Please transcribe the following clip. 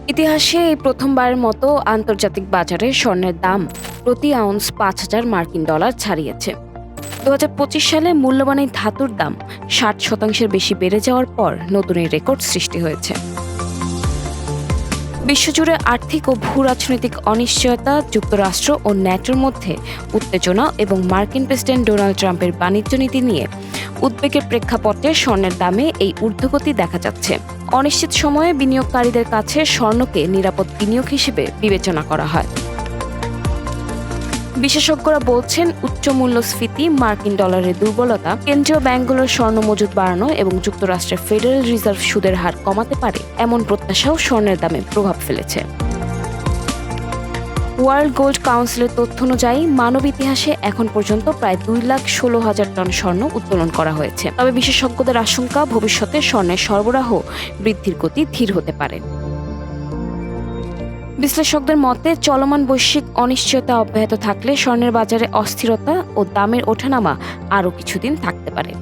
ইতিহাসে এই প্রথমবারের মতো আন্তর্জাতিক বাজারে স্বর্ণের দাম প্রতি আউন্স $৫,০০০ ছাড়িয়েছে। ২০২৫ সালে মূল্যবান এই ধাতুর দাম ৬০% বেশি বেড়ে যাওয়ার পর নতুন এই রেকর্ড সৃষ্টি হয়েছে। বিশ্বজুড়ে আর্থিক ও ভূ-রাজনৈতিক অনিশ্চয়তা, যুক্তরাষ্ট্র ও ন্যাটোর মধ্যে উত্তেজনা এবং মার্কিন প্রেসিডেন্ট ডোনাল্ড ট্রাম্পের বাণিজ্য নীতি নিয়ে উদ্বেগের প্রেক্ষাপটে স্বর্ণের দামে এই ঊর্ধ্বগতি দেখা যাচ্ছে। অনিশ্চিত সময়ে বিনিয়োগকারীদের কাছে স্বর্ণকে নিরাপদ বিনিয়োগ হিসেবে বিবেচনা করা হয়। বিশেষজ্ঞরা বলছেন, উচ্চ মূল্যস্ফীতি, মার্কিন ডলারের দুর্বলতা, কেন্দ্রীয় ব্যাংকগুলোর স্বর্ণ মজুত বাড়ানো এবং যুক্তরাষ্ট্রের ফেডারেল রিজার্ভ সুদের হার কমাতে পারে এমন প্রত্যাশাও স্বর্ণের দামে প্রভাব ফেলেছে। ওয়ার্ল্ড গোল্ড কাউন্সিলের তথ্য অনুযায়ী মানব ইতিহাসে এখন পর্যন্ত প্রায় 2,16,000 টন স্বর্ণ উত্তোলন করা হয়েছে। তবে বিশেষজ্ঞদের আশঙ্কা, ভবিষ্যতে স্বর্ণের সরবরাহ বৃদ্ধির গতি ধীর হতে পারে। বিশ্লেষকদের মতে, চলমান বৈশ্বিক অনিশ্চয়তা অব্যাহত থাকলে স্বর্ণের বাজারে অস্থিরতা ও দামের ওঠানামা আরও কিছুদিন থাকতে পারে।